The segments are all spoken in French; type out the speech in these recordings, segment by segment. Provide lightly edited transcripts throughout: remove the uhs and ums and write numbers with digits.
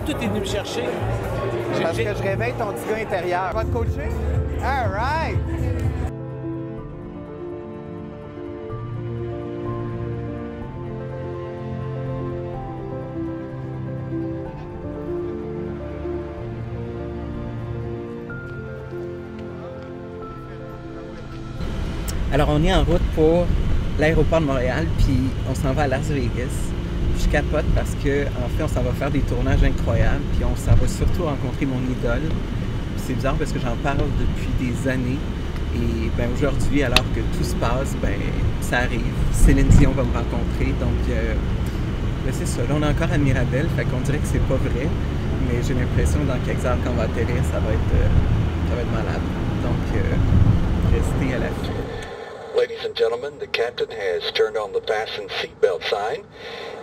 tout est venu me chercher. Parce que je réveille ton petit gars intérieur. Tu vas te coacher? All right! Alors, on est en route pour l'aéroport de Montréal, puis on s'en va à Las Vegas. Je capote parce que, en fait, on s'en va faire des tournages incroyables, puis on s'en va surtout rencontrer mon idole. C'est bizarre parce que j'en parle depuis des années. Et ben, aujourd'hui, alors que tout se passe, ben, ça arrive. Céline Dion va me rencontrer, donc ben, c'est ça. Là, on est encore à Mirabel, fait qu'on dirait que c'est pas vrai, mais j'ai l'impression dans quelques heures, quand on va atterrir, ça va être malade. Donc, restez à l'affût. Ladies and gentlemen, the captain has turned on the fasten seatbelt sign.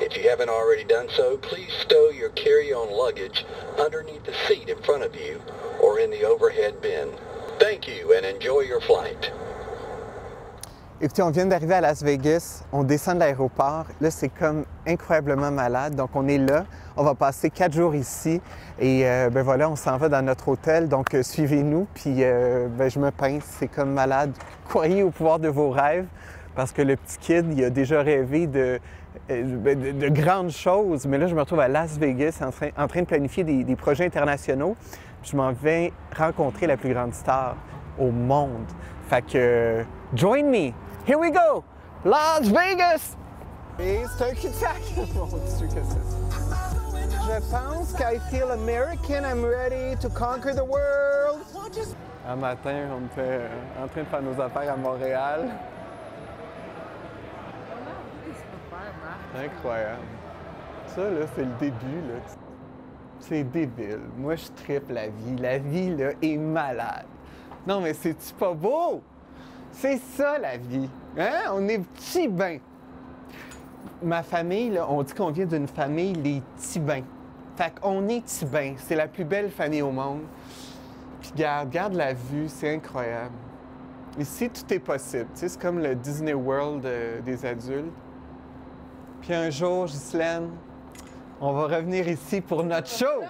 If you haven't already done so, please stow your carry-on luggage underneath the seat in front of you or in the overhead bin. Thank you and enjoy your flight. Écoutez, on vient d'arriver à Las Vegas, on descend de l'aéroport. Là, c'est comme incroyablement malade. Donc, on est là. On va passer 4 jours ici. Et ben voilà, on s'en va dans notre hôtel. Donc, suivez-nous. Puis, ben, je me pince. C'est comme malade. Croyez au pouvoir de vos rêves. Parce que le petit kid, il a déjà rêvé de grandes choses. Mais là, je me retrouve à Las Vegas en train de planifier des projets internationaux. Puis je m'en vais rencontrer la plus grande star au monde. Fait que, join me! Here we go! Las Vegas! Et c'est un cul-de-sac! Mon Dieu, que c'est ça? Je pense qu'I feel American, I'm ready to conquer the world! Un matin, on était en train de faire nos affaires à Montréal. Incroyable. Ça, là, c'est le début, là. C'est débile. Moi, je trippe la vie. La vie, là, est malade. Non, mais c'est-tu pas beau? C'est ça, la vie. Hein? On est petits bains. Ma famille, là, on dit qu'on vient d'une famille, les Tibins. Fait qu'on est Tibins. C'est la plus belle famille au monde. Puis regarde la vue, c'est incroyable. Ici, tout est possible. Tu sais, c'est comme le Disney World des adultes. Puis un jour, Ghislaine, on va revenir ici pour notre show.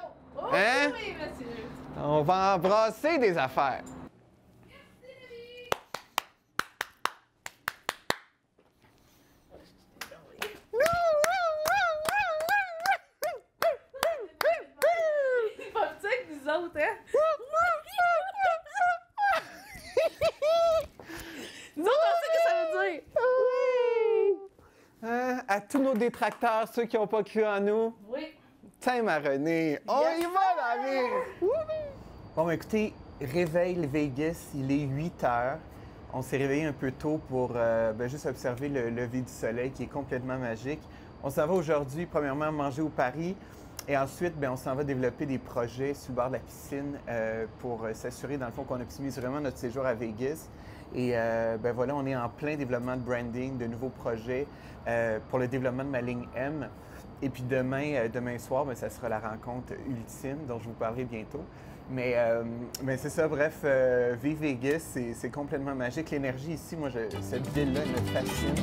Hein? Oui, monsieur. On va embrasser des affaires. Pas petit avec nous autres, hein? Nous autres, on sait ce que ça veut dire. Hein? À tous nos détracteurs, ceux qui n'ont pas cru en nous, Oui. tiens ma Renée, on y va la vie! Bon, écoutez, réveil Vegas, il est 8 heures. On s'est réveillé un peu tôt pour juste observer le lever du soleil qui est complètement magique. On s'en va aujourd'hui, premièrement, manger au Paris. Et ensuite, on s'en va développer des projets sur le bord de la piscine pour s'assurer, dans le fond, qu'on optimise vraiment notre séjour à Vegas. Et voilà, on est en plein développement de branding, de nouveaux projets pour le développement de ma ligne M. Et puis demain soir, ça sera la rencontre ultime dont je vous parlerai bientôt. Mais c'est ça, bref, vive Vegas, c'est complètement magique. L'énergie ici, moi, cette ville-là, elle me fascine.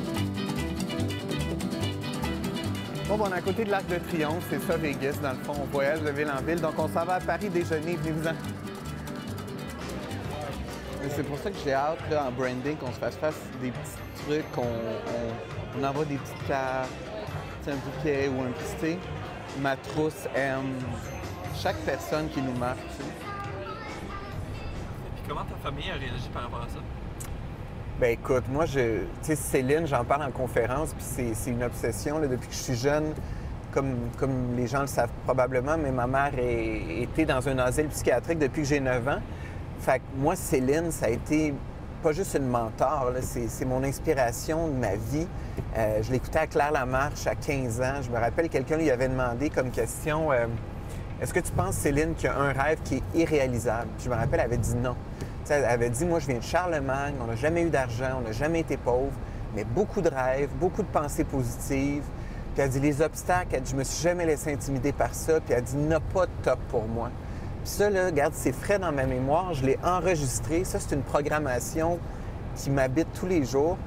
Bon, on est à côté de l'Arc de Triomphe, c'est ça Vegas, dans le fond. On voyage de ville en ville, donc on s'en va à Paris déjeuner, venez-vous-en. C'est pour ça que j'ai hâte, là, en branding, qu'on se fasse des petits trucs, qu'on envoie des petites cartes, un bouquet ou un pisté. Ma trousse aime chaque personne qui nous marque, tu sais. Puis comment ta famille a réagi par rapport à ça? Ben écoute, moi, tu sais, Céline, j'en parle en conférence, puis c'est une obsession, là, depuis que je suis jeune. Comme les gens le savent probablement, mais ma mère était dans un asile psychiatrique depuis que j'ai 9 ans. Fait que moi, Céline, ça a été pas juste une mentor, c'est mon inspiration de ma vie. Je l'écoutais à Claire Lamarche à 15 ans. Je me rappelle, quelqu'un lui avait demandé comme question est-ce que tu penses, Céline, qu'il y a un rêve qui est irréalisable? Puis je me rappelle, elle avait dit non. T'sais, elle avait dit moi, je viens de Charlemagne, on n'a jamais eu d'argent, on n'a jamais été pauvre, mais beaucoup de rêves, beaucoup de pensées positives. Puis elle dit les obstacles, elle dit je me suis jamais laissé intimider par ça. Puis elle dit n'a pas de top pour moi. Puis ça, là, regarde, c'est frais dans ma mémoire, je l'ai enregistré. Ça, c'est une programmation qui m'habite tous les jours.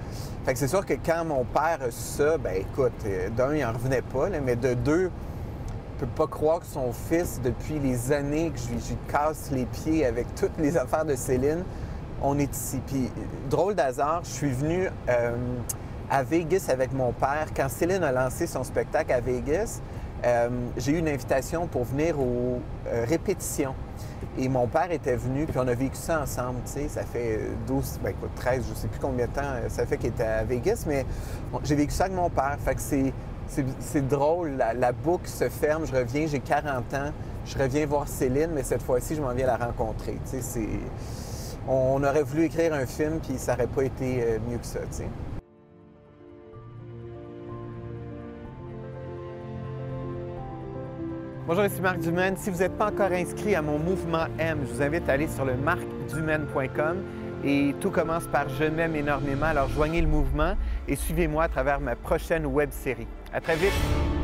Fait que c'est sûr que quand mon père a su ça, ben écoute, d'un, il n'en revenait pas, là, mais de deux, peut pas croire que son fils, depuis les années que je lui casse les pieds avec toutes les affaires de Céline, on est ici. Puis, drôle d'hasard, je suis venu à Vegas avec mon père. Quand Céline a lancé son spectacle à Vegas, j'ai eu une invitation pour venir aux répétitions. Et mon père était venu, puis on a vécu ça ensemble, tu sais. Ça fait 12, 13, je sais plus combien de temps ça fait qu'il était à Vegas, mais j'ai vécu ça avec mon père. Fait que c'est drôle, la boucle se ferme, je reviens, j'ai 40 ans, je reviens voir Céline, mais cette fois-ci, je m'en viens la rencontrer, tu sais. On aurait voulu écrire un film, puis ça n'aurait pas été mieux que ça, tu sais. Bonjour, ici Marc Dumaine. Si vous n'êtes pas encore inscrit à mon mouvement M, je vous invite à aller sur le marcdumaine.com et tout commence par « Je m'aime énormément ». Alors, joignez le mouvement et suivez-moi à travers ma prochaine web-série. À très vite!